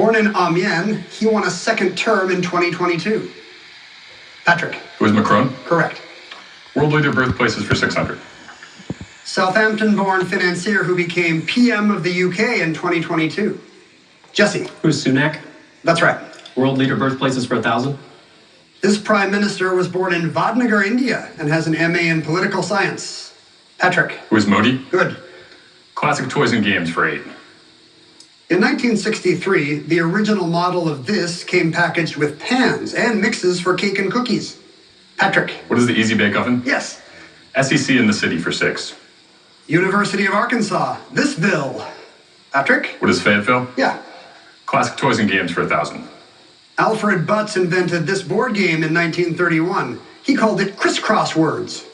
Born in Amiens, he won a second term in 2022. Patrick. It was Macron? Correct. World leader birthplaces for 600. Southampton-born financier who became PM of the UK in 2022. Jesse. Who's Sunak? That's right. World leader birthplaces for 1,000. This prime minister was born in Vadnagar, India, and has an MA in political science. Patrick. It was Modi? Good. Classic toys and games for 8. In 1963, the original model of this came packaged with pans and mixes for cake and cookies. Patrick. What is the Easy Bake Oven? Yes. SEC in the city for 6. University of Arkansas, thisville. Patrick. What is Fayetteville? Yeah. Classic toys and games for 1,000. Alfred Butts invented this board game in 1931. He called it crisscross words.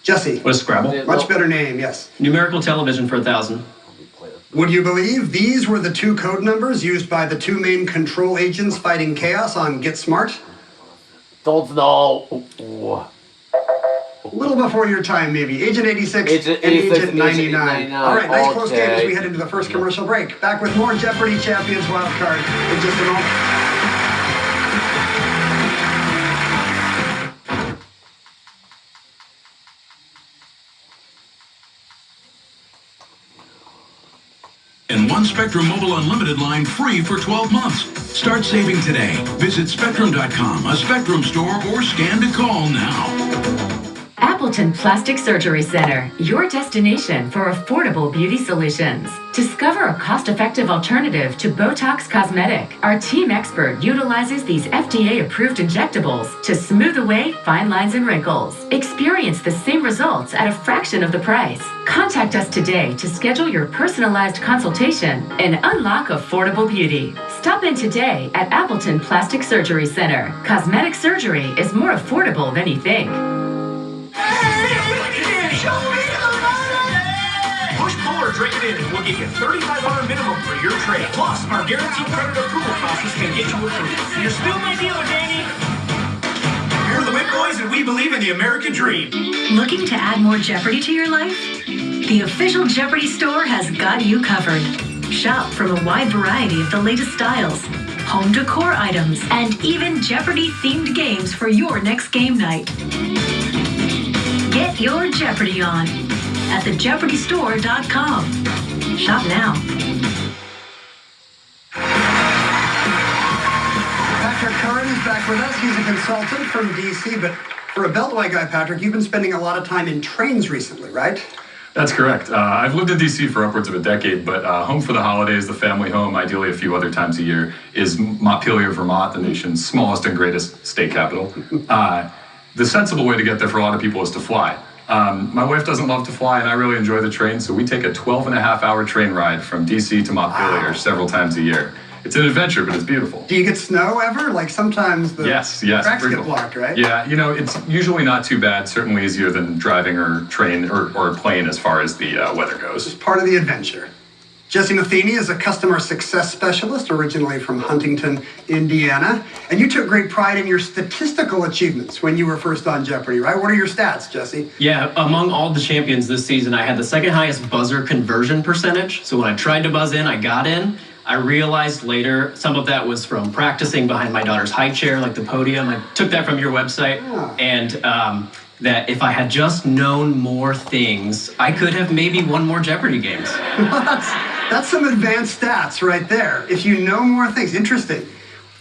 Jesse. What is Scrabble? Much better name, yes. Numerical television for 1,000. Would you believe these were the 2 code numbers used by the 2 main control agents fighting chaos on Get Smart? Don't know. A little before your time, maybe. Agent 86 Agent and 86, Agent 99. All right, nice close game as we okay. head into the first commercial break. Back with more Jeopardy Champions Wildcard in just a moment. And one Spectrum Mobile Unlimited line free for 12 months. Start saving today. Visit Spectrum.com, a Spectrum store, or scan to call now. Appleton Plastic Surgery Center, your destination for affordable beauty solutions. Discover a cost-effective alternative to Botox Cosmetic. Our team expert utilizes these FDA-approved injectables to smooth away fine lines and wrinkles. Experience the same results at a fraction of the price. Contact us today to schedule your personalized consultation and unlock affordable beauty. Stop in today at Appleton Plastic Surgery Center. Cosmetic surgery is more affordable than you think. Push, pull, or drink it in, and we'll give you $3,500 minimum for your trade. Plus, our guaranteed credit approval process can get you approved. You're still my dealer, Danny. We're the Wit Boys, and we believe in the American dream. Looking to add more Jeopardy to your life? The official Jeopardy store has got you covered. Shop from a wide variety of the latest styles, home decor items, and even Jeopardy-themed games for your next game night. Get your Jeopardy on at thejeopardystore.com. Shop now. Patrick Curran is back with us. He's a consultant from DC, but for a Beltway guy, Patrick, you've been spending a lot of time in trains recently, right? That's correct. I've lived in DC for upwards of a decade, but home for the holidays, the family home, ideally a few other times a year, is Montpelier, Vermont, the nation's smallest and greatest state capital. The sensible way to get there for a lot of people is to fly. My wife doesn't love to fly, and I really enjoy the train, so we take a 12-and-a-half-hour train ride from DC to Montpelier several times a year. It's an adventure, but it's beautiful. Do you get snow ever? Like sometimes the yes, tracks frequently. get blocked, right? Yeah, you know, it's usually not too bad, certainly easier than driving or train or a plane as far as the weather goes. It's part of the adventure. Jesse Matheny is a customer success specialist, originally from Huntington, Indiana. And you took great pride in your statistical achievements when you were first on Jeopardy, right? What are your stats, Jesse? Yeah, among all the champions this season, I had the second highest buzzer conversion percentage. So when I tried to buzz in, I got in. I realized later some of that was from practicing behind my daughter's high chair, like the podium. I took that from your website. Oh. And that if I had just known more things, I could have maybe won more Jeopardy games. That's some advanced stats right there. If you know more things, interesting.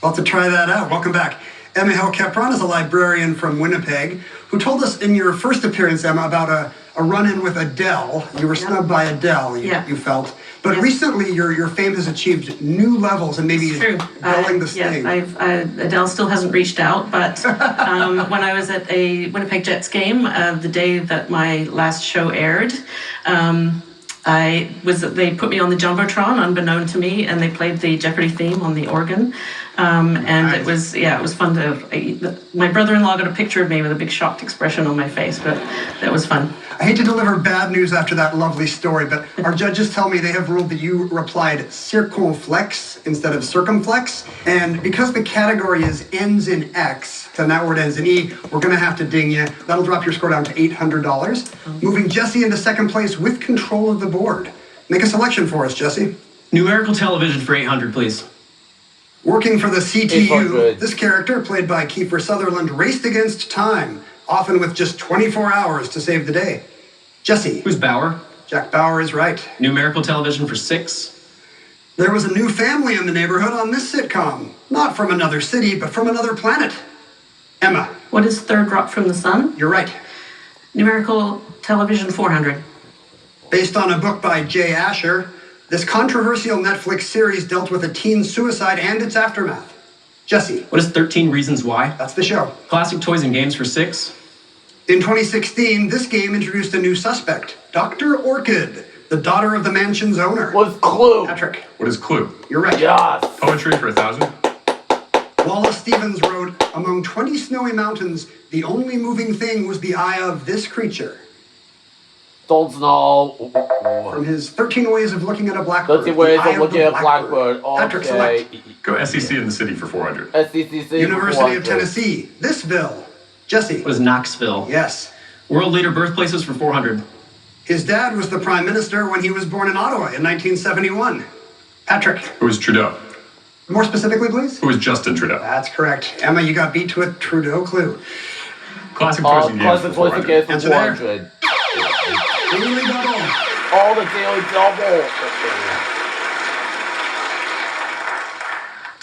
We'll have to try that out. Welcome back. Emma Hill-Kepron is a librarian from Winnipeg who told us in your first appearance, Emma, about a run-in with Adele. You were snubbed by Adele, you felt. But recently, your fame has achieved new levels and maybe dulling the sting. Adele still hasn't reached out, but when I was at a Winnipeg Jets game, the day that my last show aired, they put me on the Jumbotron, unbeknown to me, and they played the Jeopardy theme on the organ. And it was fun to, my brother-in-law got a picture of me with a big shocked expression on my face, but that was fun. I hate to deliver bad news after that lovely story, but our judges tell me they have ruled that you replied circumflex instead of circumflex. And because the category is ends in X, and that word ends in E, we're going to have to ding you. That'll drop your score down to $800. Moving Jesse into second place with control of the board. Make a selection for us, Jesse. Numerical television for 800, please. Working for the CTU, 800. this character, played by Kiefer Sutherland, raced against time, often with just 24 hours to save the day. Jesse. Who's Bauer? Jack Bauer is right. Numerical television for 6. There was a new family in the neighborhood on this sitcom. Not from another city, but from another planet. Emma. What is Third Rock from the Sun? You're right. Numerical television 400. Based on a book by Jay Asher, this controversial Netflix series dealt with a teen suicide and its aftermath. Jesse. What is 13 Reasons Why? That's the show. Classic toys and games for 6. In 2016, this game introduced a new suspect, Dr. Orchid, the daughter of the mansion's owner. What's Clue? Patrick. What is Clue? You're right. Yes. Poetry for 1,000. Wallace Stevens wrote, among 20 snowy mountains, the only moving thing was the eye of this creature. Don't know. From his 13 Ways of Looking at a Blackbird. 13 Ways The Eye of Looking the at Blackbird. Patrick, Okay. select. Go SEC in the city for 400. SEC University of Tennessee. Thisville. Jesse. What is Knoxville? Yes. World leader birthplaces for 400. His dad was the prime minister when he was born in Ottawa in 1971. Patrick. Who is Trudeau? More specifically, please. Who is Justin Trudeau? That's correct. Emma, you got beat to a Trudeau clue. Classic toys and games Classic for Toys and 400. Games for Answer there. 400. Daily double. All the daily double.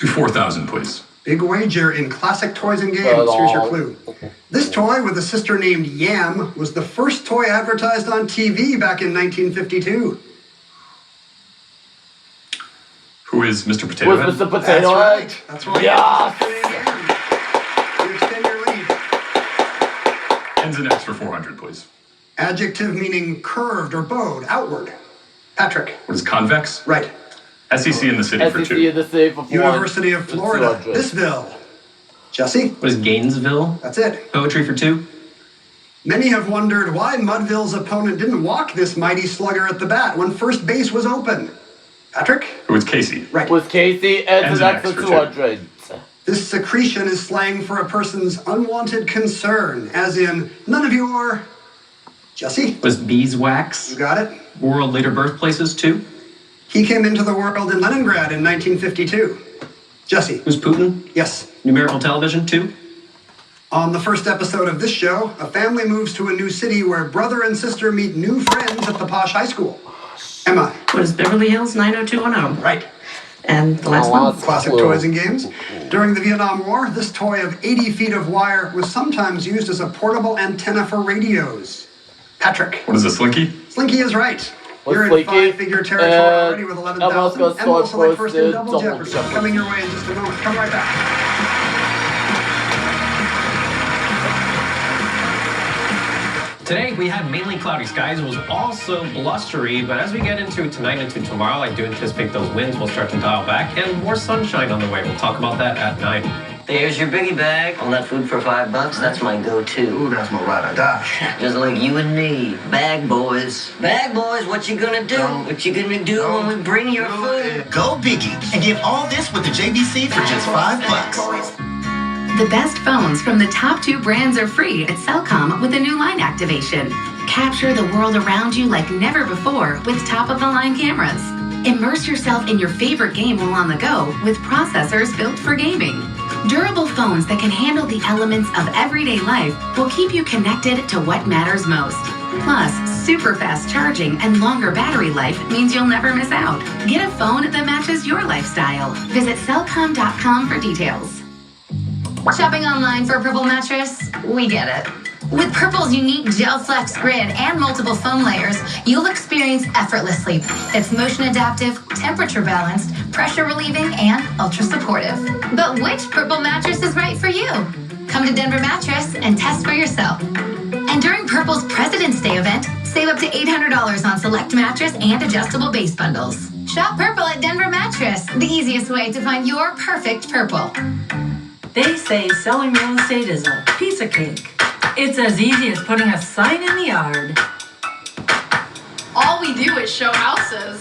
Do 4,000, please. Big wager in classic toys and games. Here's your clue. This toy with a sister named Yam was the first toy advertised on TV back in 1952. Who is Mr. Potato With Head? Mr. Potato Head. That's right. Yes. You extend your lead. Ends in X for 400, please. Adjective meaning curved or bowed, outward. Patrick. What is convex? Right. SEC in the city for SEC 2. in the city for 400. University of Florida. 200. Thisville. Jesse. What is Gainesville? That's it. Poetry for 2. Many have wondered why Mudville's opponent didn't walk this mighty slugger at the bat when first base was open. Patrick? Who is Casey? Right. With Casey and Ends an in X extra for 200. This secretion is slang for a person's unwanted concern, as in, none of your... Jesse? What is beeswax? You got it. World leader birthplaces 2. He came into the world in Leningrad in 1952. Jesse? Who's Putin? Yes. Numerical television 2. On the first episode of this show, a family moves to a new city where brother and sister meet new friends at the posh high school. Emma? What is Beverly Hills 90210? Right. And the last one? Classic toys and games. During the Vietnam War, this toy of 80 feet of wire was sometimes used as a portable antenna for radios. Patrick? What is a slinky? Slinky is right. What's You're in Slinky? five-figure territory And already with Emma's 11,000. gonna Emma will start select first in first in double Double jeopardy. Jeopardy. Coming your way in just a moment. Come right back. Today we had mainly cloudy skies. It was also blustery, but as we get into tonight and into tomorrow, I do anticipate those winds will start to dial back and more sunshine on the way. We'll talk about that at 9. There's your biggie bag. On that food for $5. That's my go-to. Ooh, that's my ride or die. Just like you and me. Bag boys. Bag boys, what you gonna do? What you gonna do when we bring your food? Go biggie and get all this with the JBC for just $5. The best phones from the top 2 brands are free at Cellcom with a new line activation. Capture the world around you like never before with top-of-the-line cameras. Immerse yourself in your favorite game while on the go with processors built for gaming. Durable phones that can handle the elements of everyday life will keep you connected to what matters most. Plus, super fast charging and longer battery life means you'll never miss out. Get a phone that matches your lifestyle. Visit Cellcom.com for details. Shopping online for a Purple mattress? We get it. With Purple's unique Gel Flex grid and multiple foam layers, you'll experience effortless sleep. It's motion adaptive, temperature balanced, pressure relieving, and ultra supportive. But which Purple mattress is right for you? Come to Denver Mattress and test for yourself. And during Purple's President's Day event, save up to $800 on select mattress and adjustable base bundles. Shop Purple at Denver Mattress, the easiest way to find your perfect Purple. They say selling real estate is a piece of cake. It's as easy as putting a sign in the yard. All we do is show houses.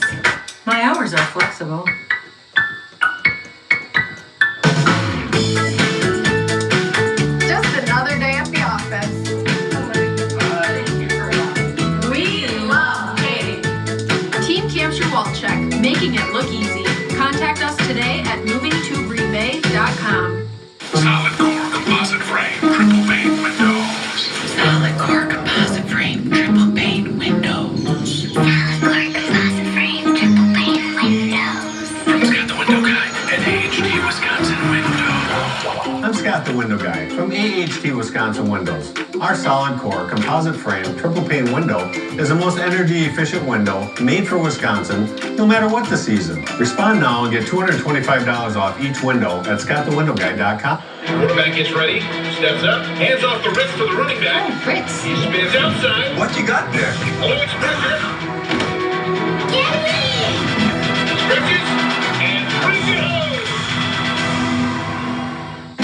My hours are flexible. Just another day at the office. We love Katie. Team Capture Wall Check, making it look easy. Contact us today at moving youtuberebay.com. Solid core composite frame, triple pane windows. Solid core composite frame, triple pane windows. Solid core composite frame, triple pane windows. From Scott the Window Guy and AHT Wisconsin Window. I'm Scott the Window Guy from AHT Wisconsin Windows. Our solid core composite frame triple pane window is the most energy efficient window made for Wisconsin, no matter what the season. Respond now and get $225 off each window at scottthewindowguy.com. Quarterback gets ready, steps up, hands off the wrist to the running back. Oh, Fritz. He spins outside. What you got there? Oh, it's pressure. Stretches and brings it home.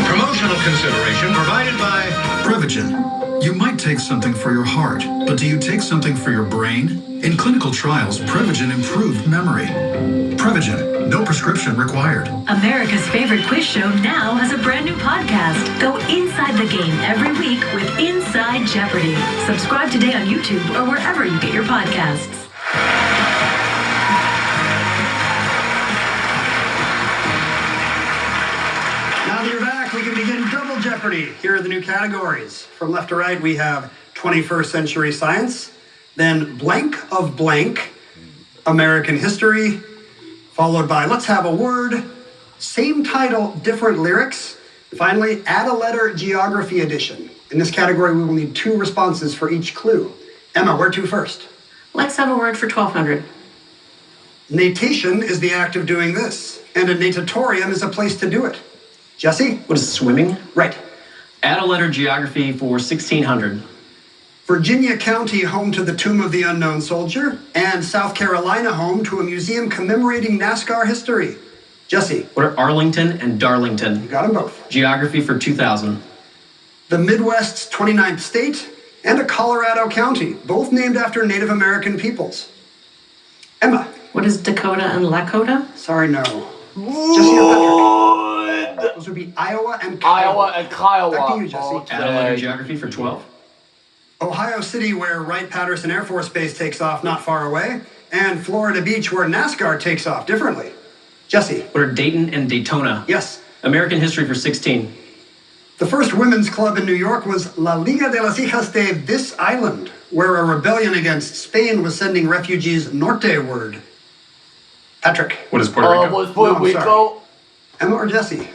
Promotional consideration provided by Prevagen. You might take something for your heart, but do you take something for your brain? In clinical trials, Prevagen improved memory. Prevagen, no prescription required. America's favorite quiz show now has a brand new podcast. Go inside the game every week with Inside Jeopardy. Subscribe today on YouTube or wherever you get your podcasts. Now that you're back, we can begin Double Jeopardy. Here are the new categories. From left to right, we have 21st century science, then blank of blank, American history, followed by let's have a word, same title, different lyrics. Finally, add a letter, geography edition. In this category, we will need 2 responses for each clue. Emma, where to first? Let's have a word for 1200. Natation is the act of doing this, and a natatorium is a place to do it. Jesse? What is swimming? Right. Add a letter, geography for 1600. Virginia County, home to the Tomb of the Unknown Soldier, and South Carolina, home to a museum commemorating NASCAR history. Jesse? What are Arlington and Darlington? You got them both. Geography for 2000. The Midwest's 29th state, and a Colorado county, both named after Native American peoples. Emma? What is Dakota and Lakota? Sorry, no. Jesse or Patrick? Those would be Iowa and Kiowa. Iowa and Kiowa. Back to you, Jesse. Add a letter, geography for 12. Ohio City, where Wright-Patterson Air Force Base takes off not far away, and Florida Beach, where NASCAR takes off differently. Jesse? What are Dayton and Daytona? Yes. American history for 16. The first women's club in New York was La Liga de las Hijas de This Island, where a rebellion against Spain was sending refugees norteward. Patrick? What is Puerto Rico? Was Puerto Rico? Emma or Jesse?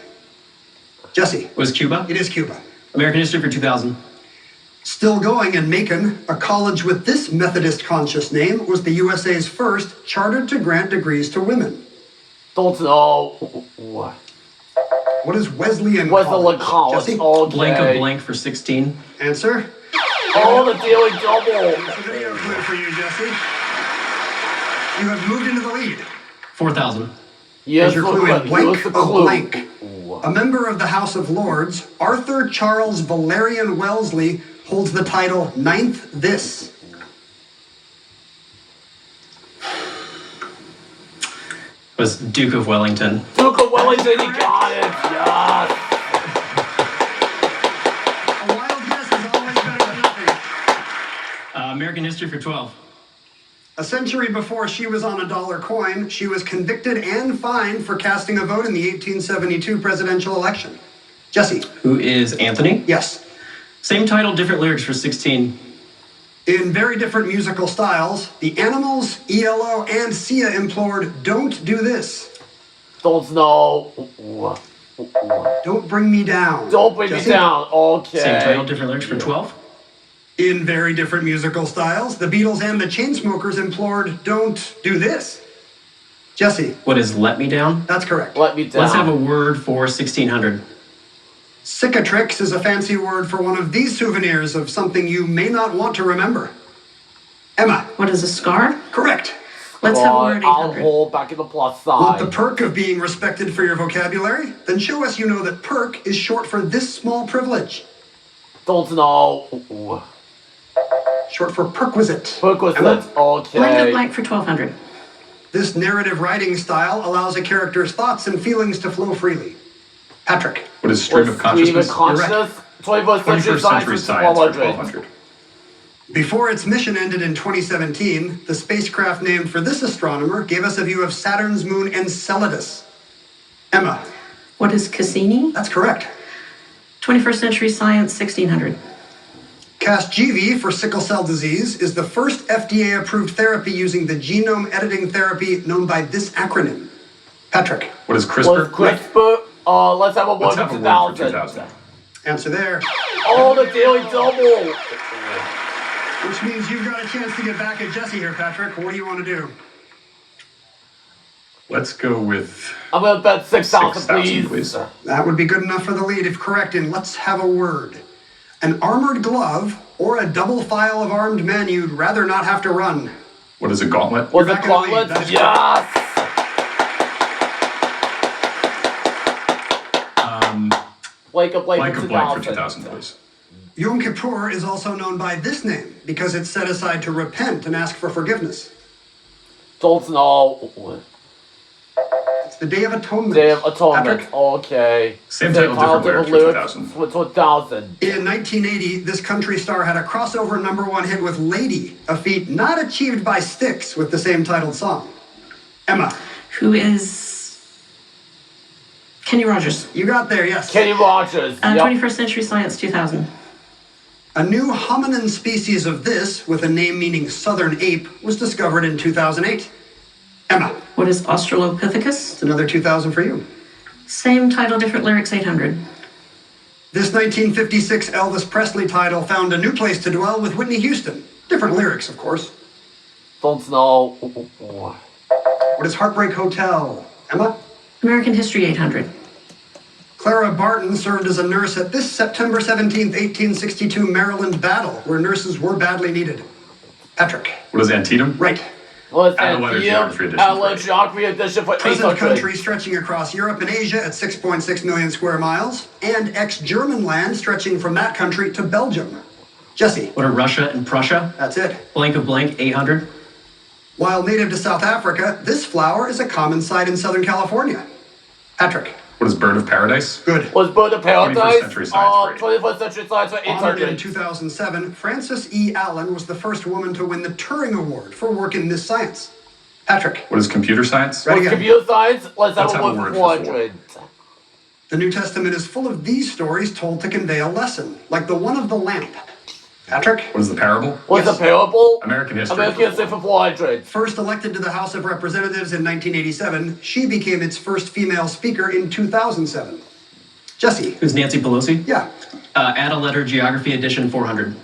Jesse? What is Cuba? It is Cuba. American history for 2000. Still going in Macon, a college with this Methodist conscious name was the USA's first chartered to grant degrees to women. Don't know. What? What is Wesleyan Wesleyan College? College. Jesse? Okay. Blank of blank for 16. Answer? Oh, the Daily Double. It's a video clue for you, Jesse. You have moved into the lead. 4000. Yes, Here's your look clue at in blank the of clue. blank. A member of the House of Lords, Arthur Charles Valerian Wellesley, holds the title Ninth This. Was Duke of Wellington. Duke of Wellington, he got it. Yes. A wild guess is always better than nothing. American history for 12. A century before she was on a dollar coin, she was convicted and fined for casting a vote in the 1872 presidential election. Jesse? Who is Anthony? Yes. Same title, different lyrics for 16. In very different musical styles, the Animals, ELO, and Sia implored, "Don't do this. Don't know. Don't bring me down." Don't bring Jesse? me down. Okay. Same title, different lyrics for 12. In very different musical styles, the Beatles and the Chainsmokers implored, "Don't do this." Jesse? What is Let Me Down? That's correct. Let me down. Let's have a word for 1600. Cicatrix is a fancy word for one of these souvenirs of something you may not want to remember. Emma? What is a scar? Correct. Let's have a word I'll 800. hold back in the plus Want the side. perk of being respected for your vocabulary? Then show us you know that perk is short for this small privilege. Don't know. Short for perquisite. Perquisite. Emma? Okay. Blank of blank for 1200. This narrative writing style allows a character's thoughts and feelings to flow freely. Patrick? What is stream of consciousness? Stream of consciousness. 21st century 21st century science science for for 1200. Before its mission ended in 2017, the spacecraft named for this astronomer gave us a view of Saturn's moon Enceladus. Emma? What is Cassini? That's correct. 21st Century Science, 1600. Casgevy for sickle cell disease is the first FDA-approved therapy using the genome editing therapy known by this acronym. Patrick. What is CRISPR? CRISPR, let's have a word for 2000. Answer there. Oh, the Daily Double. Which means you've got a chance to get back at Jesse here, Patrick. What do you want to do? Let's go with... I'm going to bet 6,000, please. That would be good enough for the lead if correct. And let's have a word. An armored glove or a double file of armed men you'd rather not have to run. What is a gauntlet? What's a gauntlet? Yes! Blank of blank for 2000, please. Yom Kippur is also known by this name because it's set aside to repent and ask for forgiveness. Don't know. It's the Day of Atonement. Day of Atonement. Patrick? Okay. Same title, different lyrics for 2000. For 2000. In 1980, this country star had a crossover #1 hit with Lady, a feat not achieved by Styx with the same titled song. Emma. Who is Kenny Rogers? You got there, yes. Kenny Rogers. 21st Century Science, 2000. A new hominin species of this, with a name meaning southern ape, was discovered in 2008. Emma. What is Australopithecus? It's another 2000 for you. Same title, different lyrics, 800. This 1956 Elvis Presley title found a new place to dwell with Whitney Houston. Different lyrics, of course. Don't know. What is Heartbreak Hotel? Emma? American History, 800. Clara Barton served as a nurse at this September 17th, 1862 Maryland battle, where nurses were badly needed. Patrick. What is Antietam? Right. What's Add a letter geography edition. Geography edition for Present 800. country stretching across Europe and Asia at 6.6 million square miles, and ex-German land stretching from that country to Belgium. Jesse. What are Russia and Prussia? That's it. Blank of blank, 800. While native to South Africa, this flower is a common sight in Southern California. Patrick. What is Bird of Paradise? Good. Was Bird of Paradise? 21st Century Science. 21st Century Science for Honored in 800. 2007, Frances E. Allen was the first woman to win the Turing Award for work in this science. Patrick. What is computer science? Right What's again. computer science? Let's have Let's a have a word word for for 400. The New Testament is full of these stories told to convey a lesson, like the one of the lamp. Patrick. What is the parable? What's Yes. a parable? American history. American History for 400. First elected to the House of Representatives in 1987, she became its first female speaker in 2007. Jesse. Who's Nancy Pelosi? Yeah. Add a letter geography edition, 400.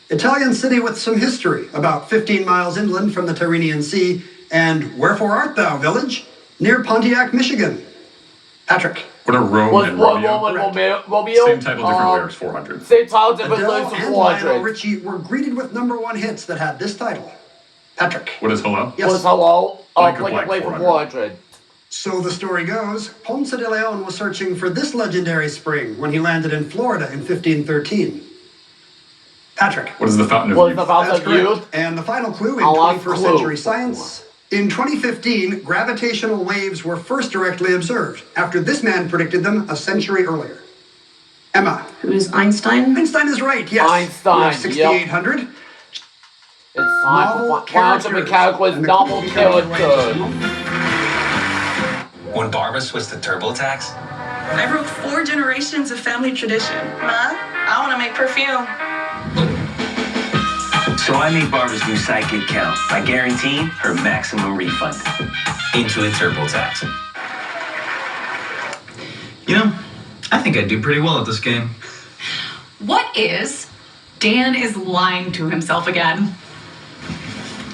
Italian city with some history, about 15 miles inland from the Tyrrhenian Sea, and Wherefore Art Thou, village? Near Pontiac, Michigan. Patrick. What are Rome Was and Rome Romeo? Romeo? Same title, different lyrics, 400. Same title, different Adele lyrics for and Lionel 400. Richie were greeted with #1 hits that had this title. Patrick. What is hello? Yes. Was hello? Blank of Blank blank, of blank for 400. 400. So the story goes, Ponce de Leon was searching for this legendary spring when he landed in Florida in 1513. Patrick. What is the Fountain of Was Youth? the Fountain That's of correct. Youth? And the final clue in I'll have 21st clue. century science. In 2015, gravitational waves were first directly observed, after this man predicted them a century earlier. Emma. Who is Einstein? Einstein is right, yes. Einstein, You have 6,800. It's time for Novel quantum characters. mechanical And the novel clue comes character. When Barbara switched to TurboTax, I broke 4 generations of family tradition. Ma, I want to make perfume. so I made Barbara's new sidekick count by guaranteeing her maximum refund. Intuit TurboTax. You know, I think I do pretty well at this game. What is Dan is lying to himself again?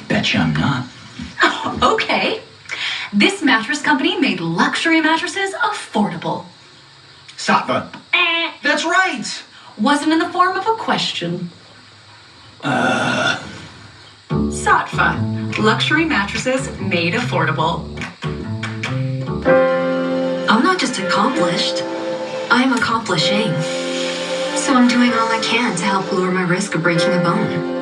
Betcha I'm not. Oh, okay. This mattress company made luxury mattresses affordable. Satva. That's right. Wasn't in the form of a question. Satva. Luxury mattresses made affordable. I'm not just accomplished, I'm accomplishing. So I'm doing all I can to help lower my risk of breaking a bone.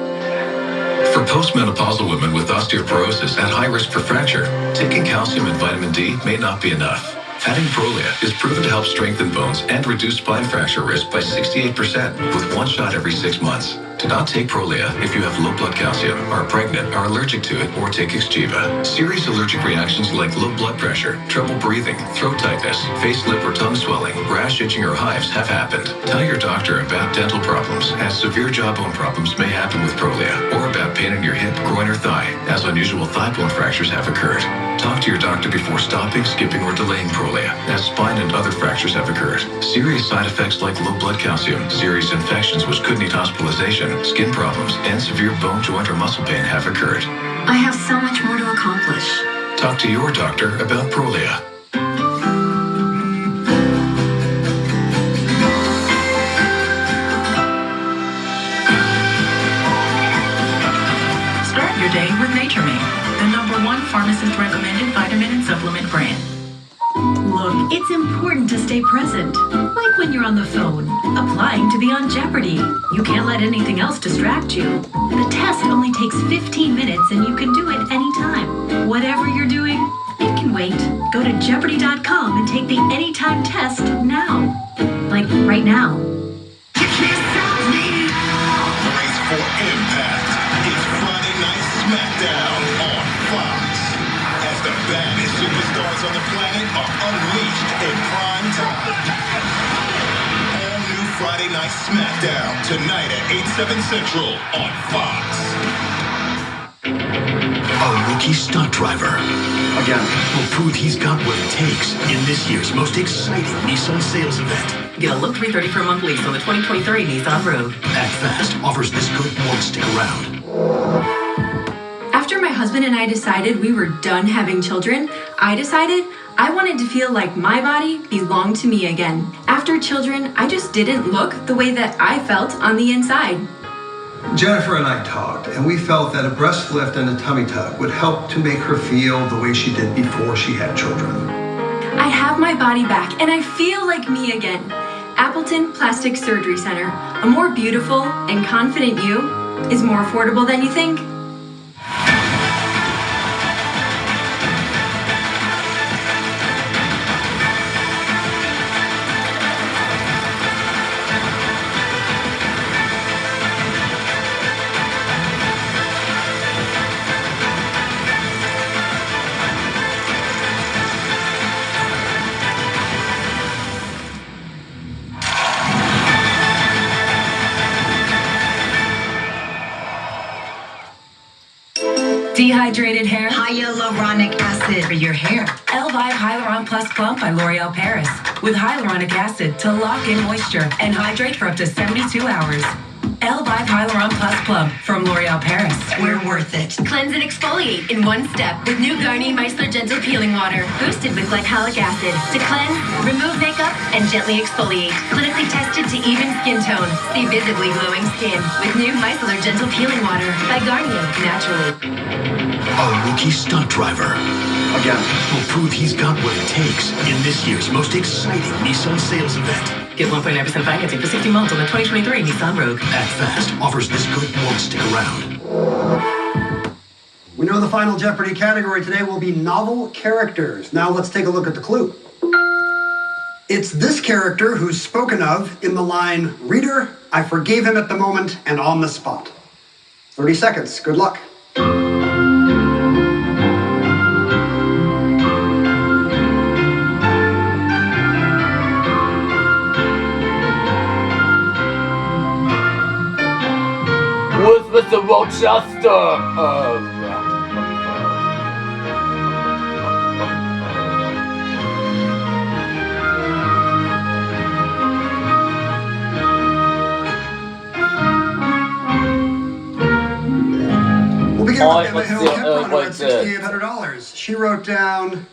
For postmenopausal women with osteoporosis at high risk for fracture, taking calcium and vitamin D may not be enough. Adding Prolia is proven to help strengthen bones and reduce spine fracture risk by 68% with one shot every 6 months. Do not take Prolia if you have low blood calcium, are pregnant, are allergic to it, or take Xgeva. Serious allergic reactions like low blood pressure, trouble breathing, throat tightness, face, lip, or tongue swelling, rash, itching, or hives have happened. Tell your doctor about dental problems, as severe jawbone problems may happen with Prolia, or about pain in your hip, groin, or thigh, as unusual thigh bone fractures have occurred. Talk to your doctor before stopping, skipping, or delaying Prolia, as spine and other fractures have occurred. Serious side effects like low blood calcium, serious infections which could need hospitalization, skin problems, and severe bone, joint, or muscle pain have occurred. I have so much more to accomplish. Talk to your doctor about Prolia. Start your day with Nature Made, the #1 pharmacist-recommended vitamin and supplement brand. Look, it's important to stay present. Like when you're on the phone, applying to be on Jeopardy. You can't let anything else distract you. The test only takes 15 minutes and you can do it anytime. Whatever you're doing, it can wait. Go to jeopardy.com and take the anytime test now. Like right now. Brace for impact. It's Friday Night SmackDown on Fox. As the baddest superstars on the planet are unleashed in prime time. All new Friday Night SmackDown tonight at 8/7 Central on Fox. A rookie stunt driver. Again, will prove he's got what it takes in this year's most exciting Nissan sales event. Get a look 330 for a month lease on the 2023 Nissan Rogue. Act Fast offers this good won't stick around. After my husband and I decided we were done having children, I decided I wanted to feel like my body belonged to me again. After children, I just didn't look the way that I felt on the inside. Jennifer and I talked, and we felt that a breast lift and a tummy tuck would help to make her feel the way she did before she had children. I have my body back, and I feel like me again. Appleton Plastic Surgery Center. A more beautiful and confident you is more affordable than you think. Dehydrated hair? Hyaluronic acid for your hair. Elvive Hyaluron Plus Plump by L'Oreal Paris. With hyaluronic acid to lock in moisture and hydrate for up to 72 hours. Elvive Hyaluron Plus Plump from L'Oreal Paris. We're worth it. Cleanse and exfoliate in one step with new Garnier Meissler Gentle Peeling Water. Boosted with glycolic acid to cleanse, remove makeup, and gently exfoliate. Clinically tested to even skin tone. See visibly glowing skin with new Meissler Gentle Peeling Water by Garnier Naturally. A rookie stunt driver. Again, will prove he's got what it takes in this year's most exciting Nissan sales event. Get 1.9% financing for 60 months on the 2023 Nissan Rogue. Act Fast offers this good won't stick around. We know the final Jeopardy category today will be novel characters. Now let's take a look at the clue. It's this character who's spoken of in the line, "Reader, I forgave him at the moment and on the spot." 30 seconds. Good luck. Who's Mr. Rochester? We'll begin with Emma Hill Kepron, who had $6,800. She wrote down...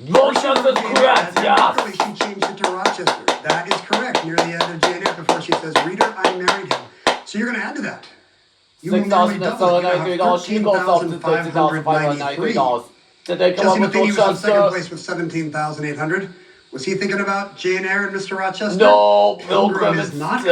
Rochester's correct, yeah. She changed it to Rochester. That is correct. Near the end of Jane Eyre before she says, "Reader, I married him." So you're going to add to that. You will nearly double it. You have $13,593. Today, come Jesse up with Matheny was in second Rochester. place with 17,800. Was he thinking about Jane Eyre and Mr. Rochester? No, Pilgrim Pilgrim is not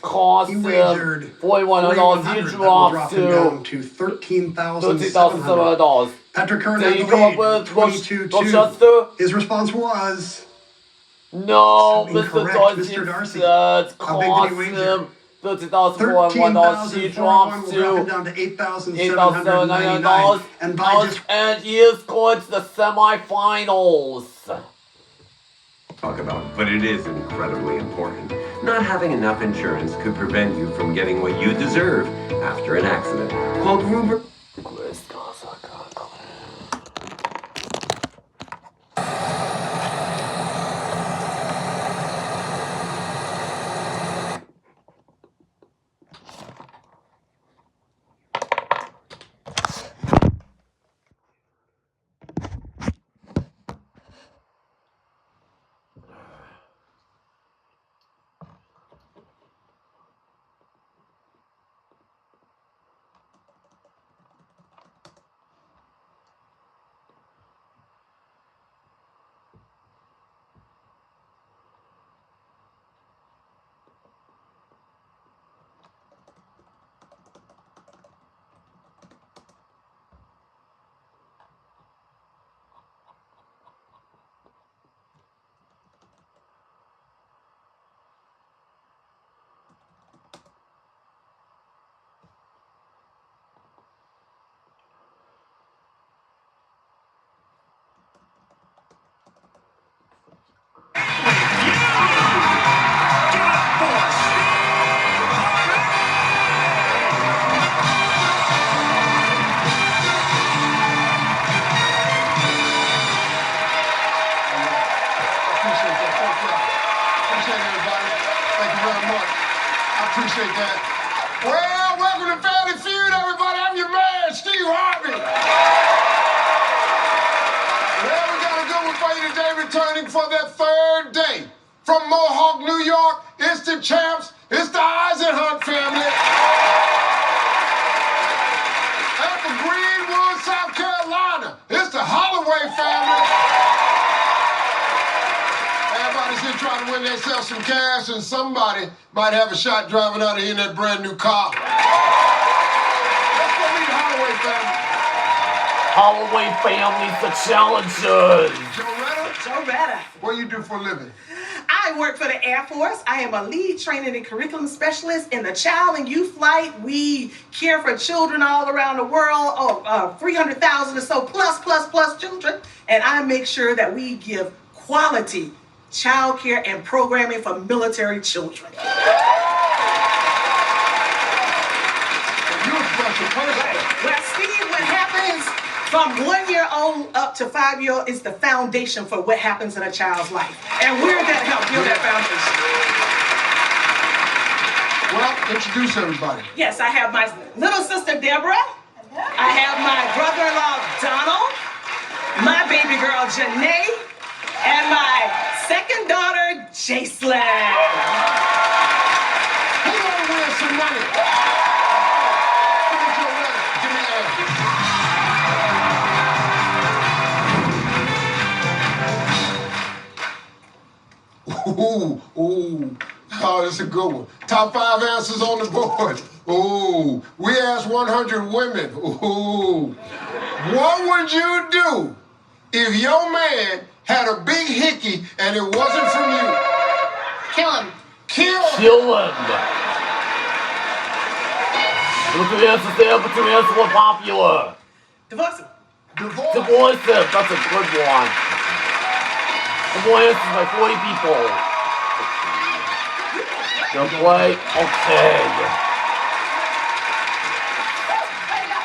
cost He wagered $4,100. He dropped down to $13,700. Patrick Curran So had you the come up lead, with 22-2. Rochester? His response was... No, Incorrect. Mr. Mr. Darcy. Darcy. How big did he wager? $13,401. She drops We'll drop it to down to $8,799. And by just And he is going to the semifinals. Talk about, but it is incredibly important. Not having enough insurance could prevent you from getting what you deserve after an accident. Called Ruber. Appreciate that. Well, welcome to Family Feud, everybody. I'm your man, Steve Harvey. Well, we got a good one for you today, returning for their third day. From Mohawk, New York, it's the champs. It's the Eisenhunt family. And from Greenwood, South Carolina, it's the Holloway family. Everybody's here trying to win themselves some cash, and somebody might have a shot driving out of here in that brand new car. Let's go meet Holloway family. Holloway family's the challengers. Joe Retta. What do you do for a living? I work for the Air Force. I am a lead training and curriculum specialist in the Child and Youth Flight. We care for children all around the world, 300,000 or so plus children. And I make sure that we give quality child care and programming for military children. You're a special person. Well, Steve, what happens from 1 year old up to 5 year old is the foundation for what happens in a child's life. And we're there to help build that foundation. Well, introduce everybody. Yes, I have my little sister, Deborah. I have my brother-in-law, Donald. My baby girl, Janae. And my second daughter, Jacelyn. Who want to win some money? Give me Ooh, oh, that's a good one. Top 5 answers on the board. Ooh, we asked 100 women. Ooh, what would you do if your man had a big hickey and it wasn't from you? Kill him. Kill him. Kill him. Look at the answers there, but the answers were popular. Divorce him. Divorce him. That's a good one. The boy answers by 40 people. Don't play? Okay.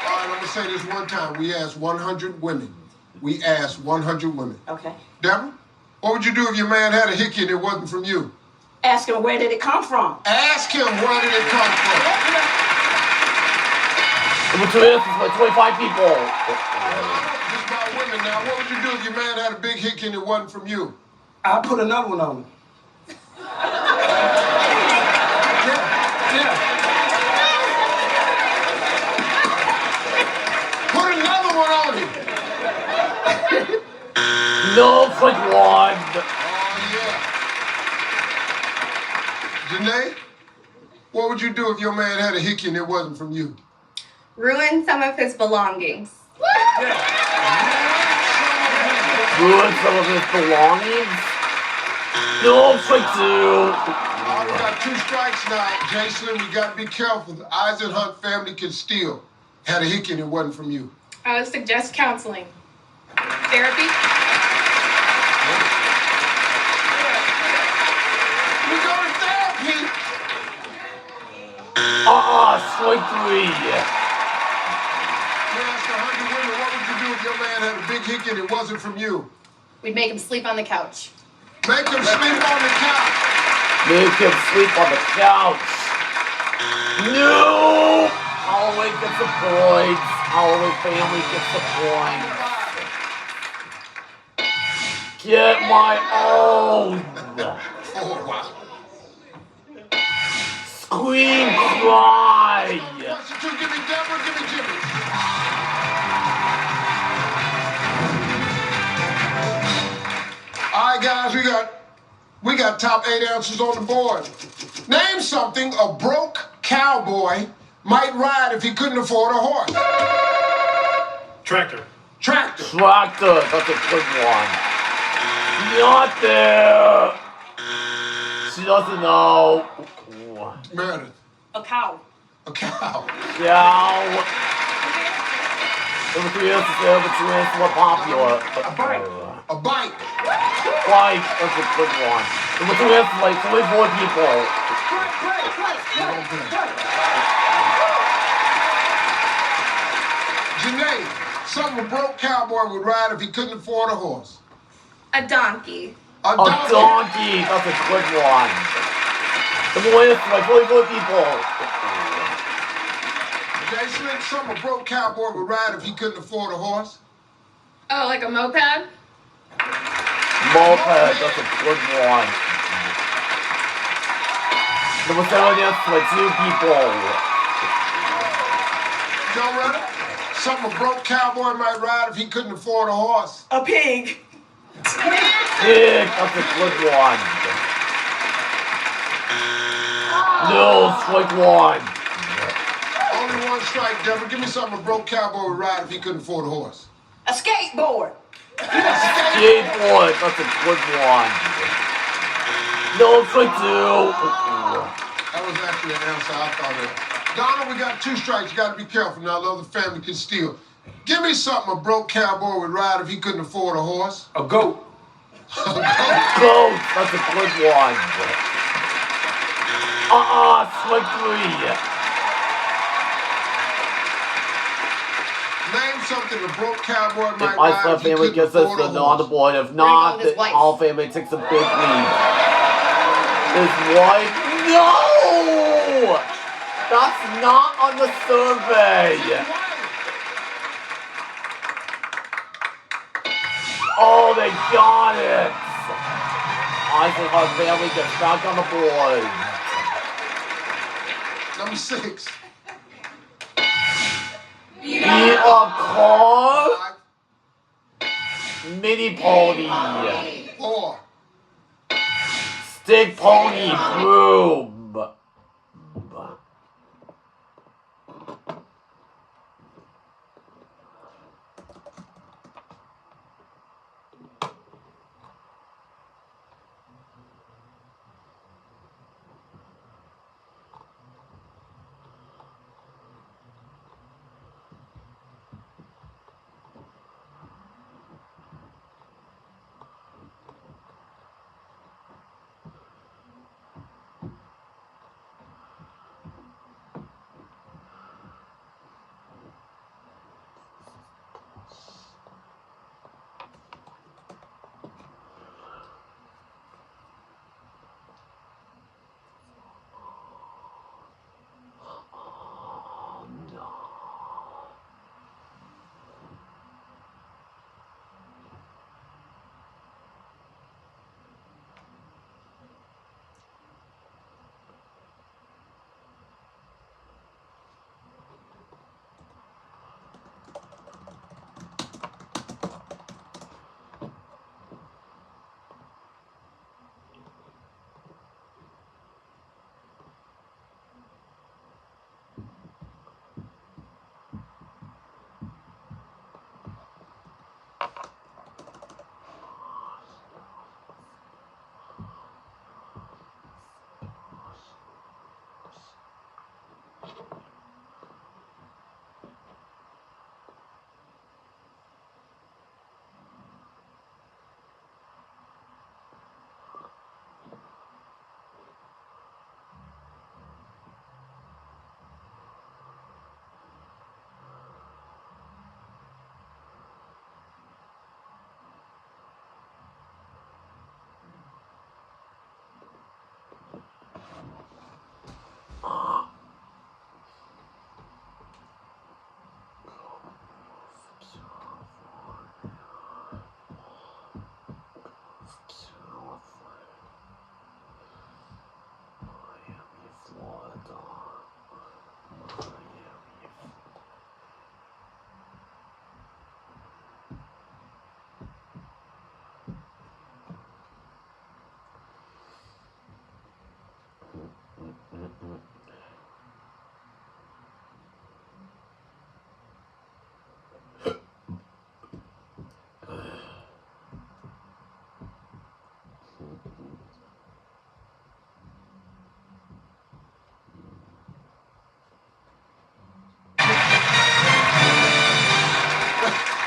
All right, I'm going to say this one time. We asked 100 women. We asked 100 women. Okay. Deborah, what would you do if your man had a hickey and it wasn't from you? Ask him, where did it come from? Ask him, where did it come from? Number 2 answers by 25 people. Just about women now. What would you do if your man had a big hickey and it wasn't from you? I'll put another one on him. Put another one on him. No, quick one. Oh, yeah. Janae, what would you do if your man had a hickey and it wasn't from you? Ruin some of his belongings. Ruin some of his belongings? No, quick 2. All We got 2 strikes now. Jason, we got to be careful. The Eisenhunt family can steal. Had a hickey and it wasn't from you. I would suggest counseling. Therapy? We go to therapy. Strike 3. You asked 100 women, what would you do if your man had a big hickey and it wasn't from you? We'd make him sleep on the couch. Make him sleep on the couch. Make him sleep on the couch. No! Holloway gets the points. Holloway family gets the points. Get my own. Oh, wow. Scream, cry. Question 2, give me Deborah, give me Jimmy. All right, guys, we got top 8 answers on the board. Name something a broke cowboy might ride if he couldn't afford a horse. Tractor. Tractor. Tractor. That's a good one. Not there. She doesn't know. Meredith. A cow. A cow. Cow. Number 3 answers there, but 2 answers more popular. A bike. A bike. Bike. That's a good one. Number 2 answers like 24 people. Janae, something a broke cowboy would ride if he couldn't afford a horse. A donkey. A donkey. Donkey. That's a good one. Number 1 answers like 24 people. Jason, something a broke cowboy would ride if he couldn't afford a horse. Oh, like a moped? Moped. That's a good one. Number 7 answers like 2 people. Joe Redder, something a broke cowboy might ride if he couldn't afford a horse. A pig. Pig. That's a good one. No, strike 1. Only 1 strike, Deborah. Give me something a broke cowboy would ride if he couldn't afford a horse. A skateboard. Skateboard. That's a good one. No, strike 2. That was actually an answer I thought of. Donna, we got 2 strikes. You got to be careful now. The other family can steal. Give me something a broke cowboy would ride if he couldn't afford a horse. A goat. A goat. Goat. That's a good one. Strike 3. Name something a broke cowboy might If ride Iceland if he family couldn't gets us afford a on horse. the board, if not, his the wife. Hall family takes a big lead. His wife? No! That's not on the survey. Oh, they got it. Eisenhower family gets back on the board. Number 6. Be a car? Mini pony. 4. Stick pony broom.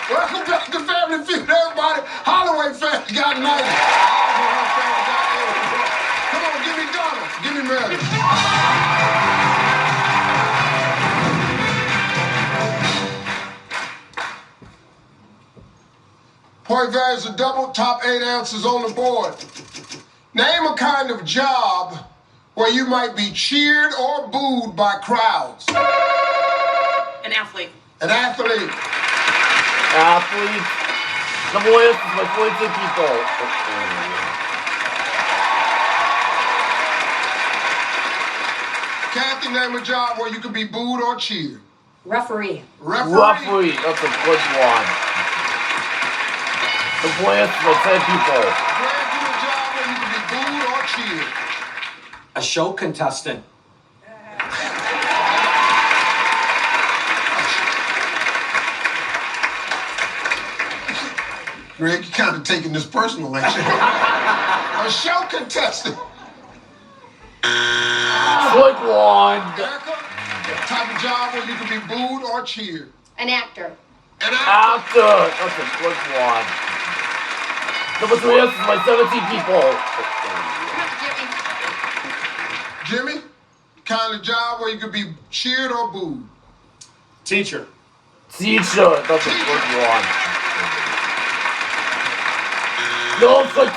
Welcome back to Family Feud, everybody. Holloway family got 90. Come on, give me Donna. Give me Meredith. Point values are double, top 8 answers on the board. Name a kind of job where you might be cheered or booed by crowds. An athlete. An athlete. Athlete. The voice is my 42 people. Kathy, name a job where you can be booed or cheered. Referee. Referee. That's a good one. The voice is my 10 people. Greg, do a job where you can be booed or cheered. A show contestant. Greg, you're kind of taking this personal, ain't you? A show contestant. Good one. Erica, type of job where you can be booed or cheered. An actor. An actor. Actor. That's a good one. Number 3 is my 17 people. Jimmy, kind of job where you can be cheered or booed. Teacher. Teacher. That's a good one. No for 2. We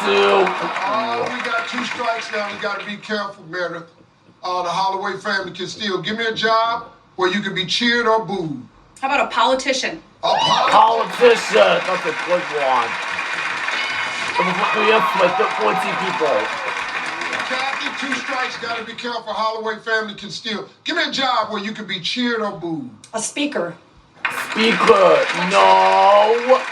got 2 strikes now. We got to be careful, Meredith. The Holloway family can still. Give me a job where you can be cheered or booed. How about a politician? A Politician. That's a good one. Number 3 is my 14 people. Kathy, 2 strikes. Got to be careful. Holloway family can steal. Give me a job where you can be cheered or booed. A speaker. Speaker. No.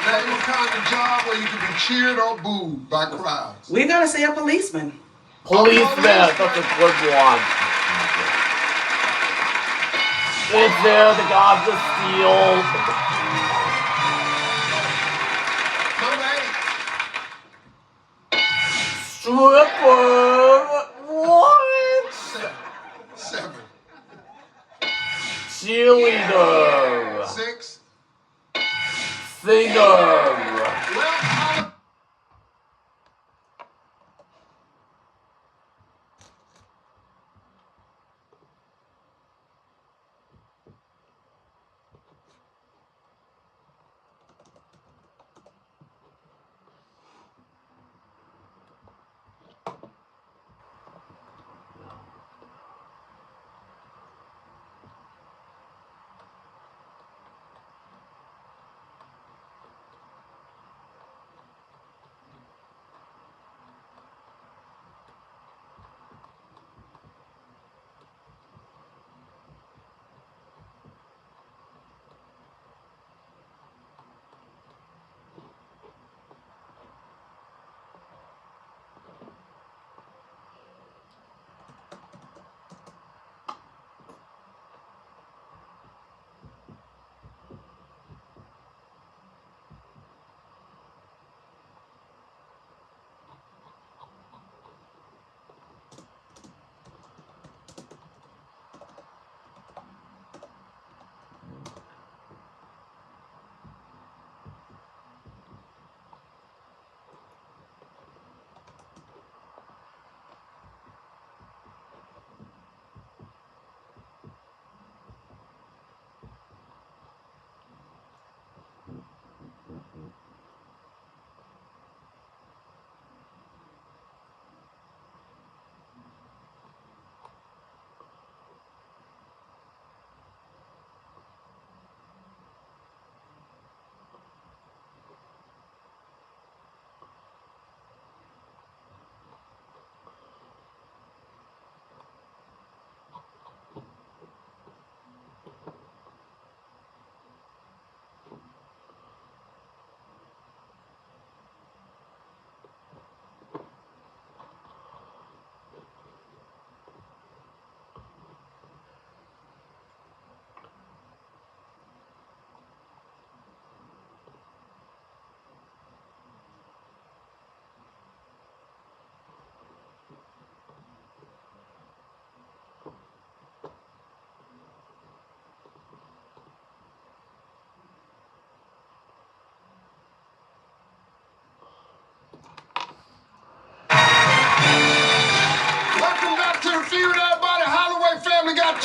Name a kind of job where you can be cheered or booed by crowds. We're gonna say a policeman. Policeman. That's a good one. It's there. The gods of steel. Number 8. Stripper. What? 7. Cheerleader. 6. Singer.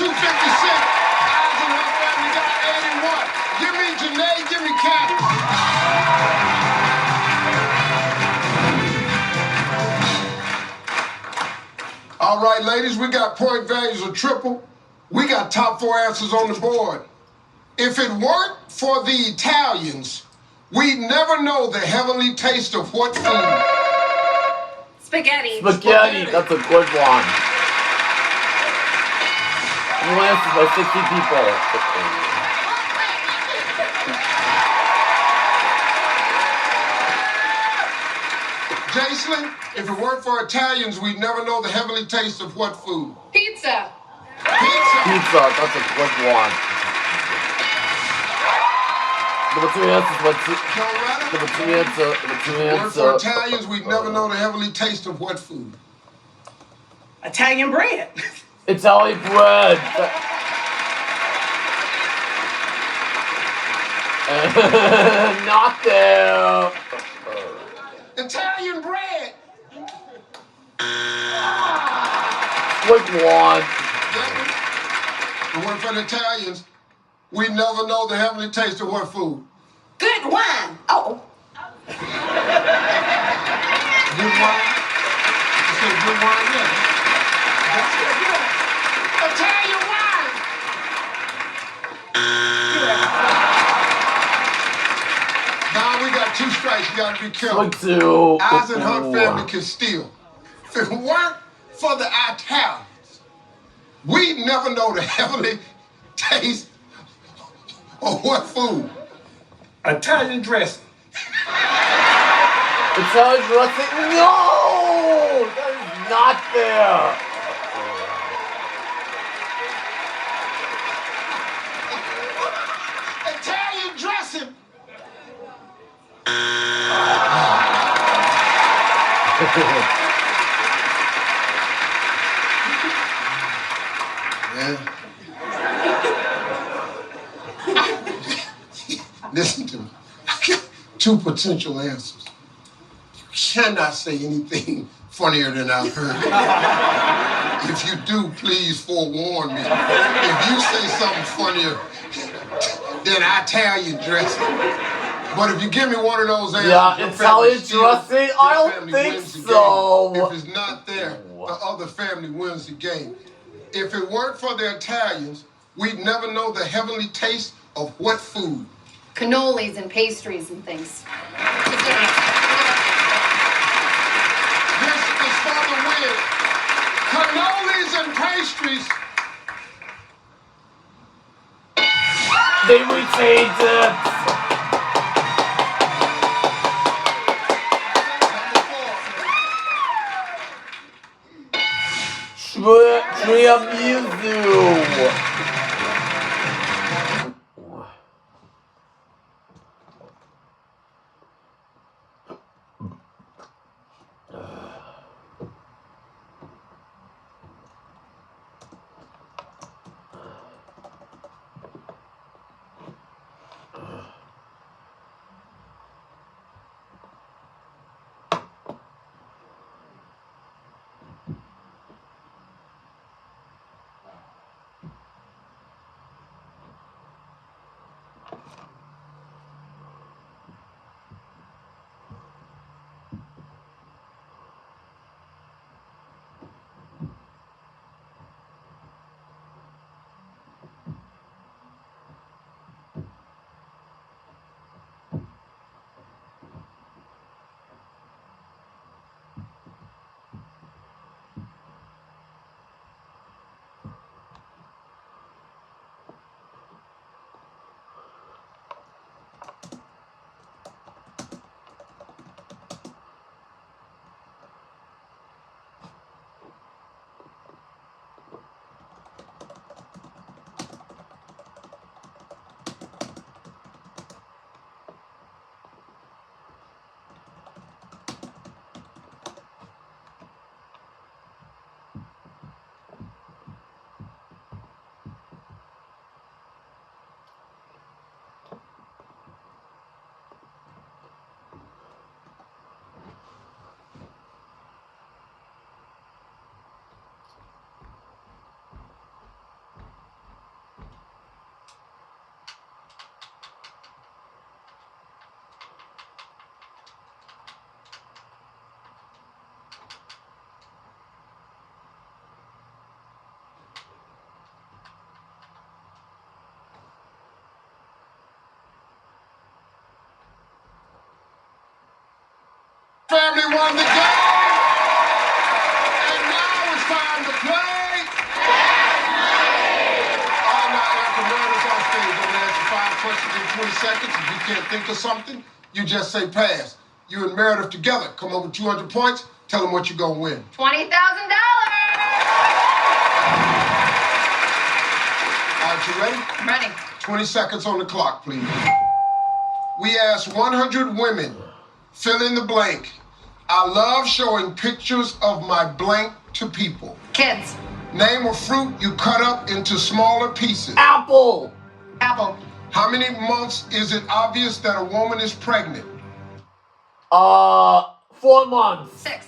Eyes and her family got 81. Give me Janae, give me Cat. All right, ladies, we got point values of triple. We got top 4 answers on the board. If it weren't for the Italians, we'd never know the heavenly taste of what food? Spaghetti. Spaghetti, that's a good one. You answered by 60 people. Jason, if it weren't for Italians, we'd never know the heavenly taste of what food? Pizza. Pizza, that's a good one. Number 2 answers, number 2 answer. If it weren't for Italians, we'd never know the heavenly taste of what food? Italian bread. Italian bread. Not there. Italian bread. Quick one. If it weren't for the Italians, we'd never know the heavenly taste of what food? Good wine. Oh. Good wine? You said good wine, yeah. That's good. Italian wine. Now we got 2 strikes. You gotta be careful. Eyes and her family can steal. If it weren't for the Italians, we'd never know the heavenly taste of what food? Italian dressing. Italian dressing? No! That is not there. Italian dressing. Yeah. Listen to me. I got 2 potential answers. You cannot say anything funnier than I've heard. If you do, please forewarn me. If you say something funnier than Italian dressing. But if you give me one of those answers, yeah, your Italian family dressing? I don't think so. If it's not there, the other family wins the game. If it weren't for the Italians, we'd never know the heavenly taste of what food? Cannolis and pastries and things. This is for the win. Cannolis and pastries. They retained it. Tiramisu. answers in 20 seconds. If you can't think of something, you just say pass. You and Meredith together come up with 200 points. Tell them what you're going to win. $20,000. All right, you ready? I'm ready. 20 seconds on the clock, please. We asked 100 women, fill in the blank. I love showing pictures of my blank to people. Kids. Name a fruit you cut up into smaller pieces. Apple. Apple. How many months is it obvious that a woman is pregnant? 4 months. 6.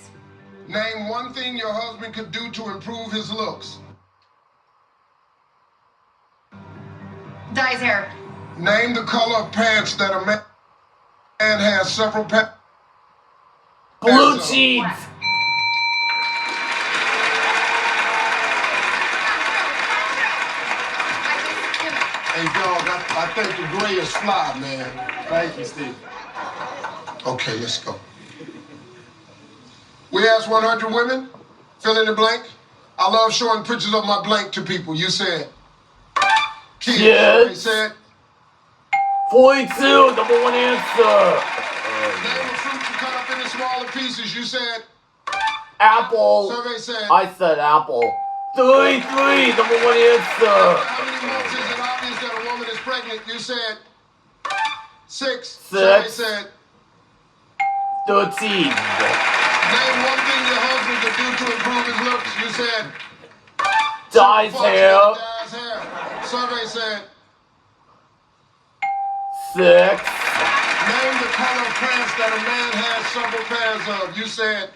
Name one thing your husband could do to improve his looks. Dye his hair. Name the color of pants that a man has several pants. Blue jeans. Hey, dog, I think the gray is fly, man. Thank you, Steve. Okay, let's go. We asked 100 women, fill in the blank. I love showing pictures of my blank to people. You said kids. Yes. They said 42, number one answer. name a fruit you cut up into smaller pieces. You said Apple. survey said I said apple. 33, number one answer. how many months is it obvious that a woman is pregnant? You said 6. 6. Survey said 13. name one thing your husband could do to improve his looks. You said Dye his hair. Dye his hair. Survey said 6. name the color of pants that a man has several pairs of. You said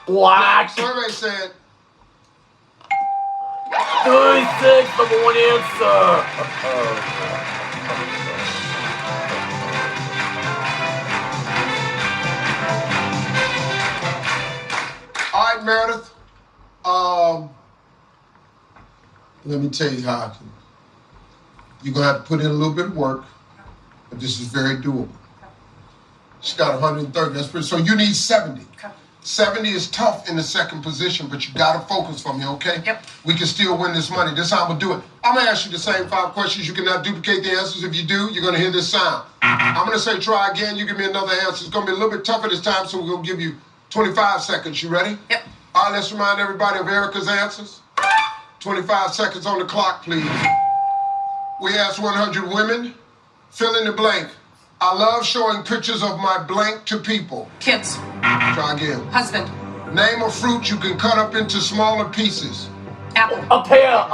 Black. survey said 36, number one answer. all right, Meredith. Let me tell you how I can. You're gonna have to put in a little bit of work, but this is very doable. She's got 130. That's pretty. So you need 70. 70 is tough in the second position, but you gotta focus for me, okay? Yep. We can still win this money. This is how I'm gonna do it. I'm gonna ask you the same 5 questions. You cannot duplicate the answers. If you do, you're gonna hear this sound. I'm gonna say try again. You give me another answer. It's gonna be a little bit tougher this time, so we're gonna give you 25 seconds. You ready? Yep. All right, let's remind everybody of Erica's answers. 25 seconds on the clock, please. We asked 100 women, fill in the blank. I love showing pictures of my blank to people. Kids. Try again. Husband. Name a fruit you can cut up into smaller pieces. Apple. A pear.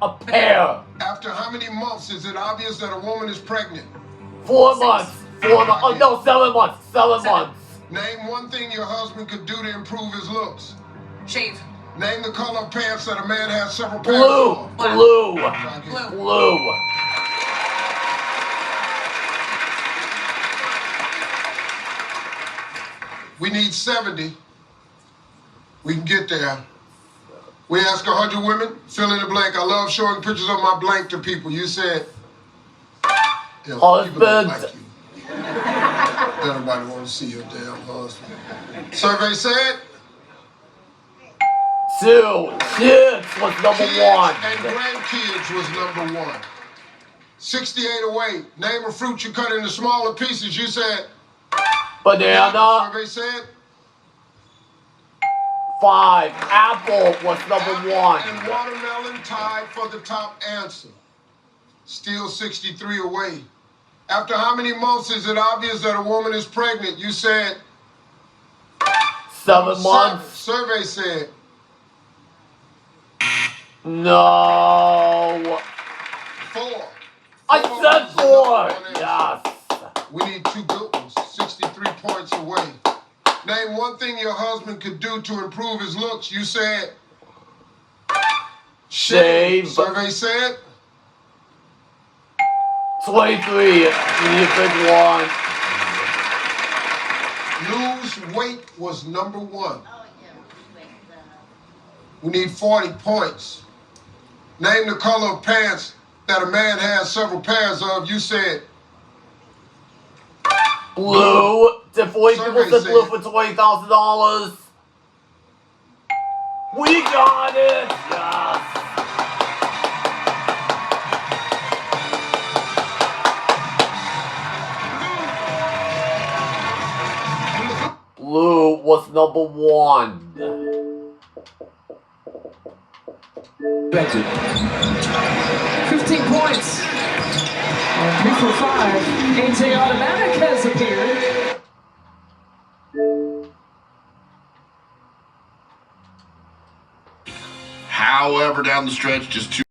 A pear. After how many months is it obvious that a woman is pregnant? 4 months. 4 months. Oh no, 7 months. 7 months. Name one thing your husband could do to improve his looks. Shave. Name the color of pants that a man has several pairs Blue. of. Blue. Try again. Blue. We need 70. We can get there. We ask 100 women, fill in the blank. I love showing pictures of my blank to people. You said, people don't like Husband. you. Everybody want to see your damn husband. Survey said 2. Kids was number kids 1. and grandkids was number 1. 68 away. Name a fruit you cut into smaller pieces. You said Banana. Survey said 5. Apple was number 1. and watermelon tied for the top answer. Still 63 away. After how many months is it obvious that a woman is pregnant? You said 7 months. Survey said No. 4. I said 4. Yes. We need 2 good ones. 63 points away. Name one thing your husband could do to improve his looks. You said Shave. Survey said 23. You need a big one. lose weight was number 1. We need 40 points. Name the color of pants that a man has several pairs of. You said Blue. Did 40 people Survey said blue said for $20,000? We got it. Yes. number one. 15 points. And 3 for 5. AJ Automatic has appeared. However, down the stretch, just two.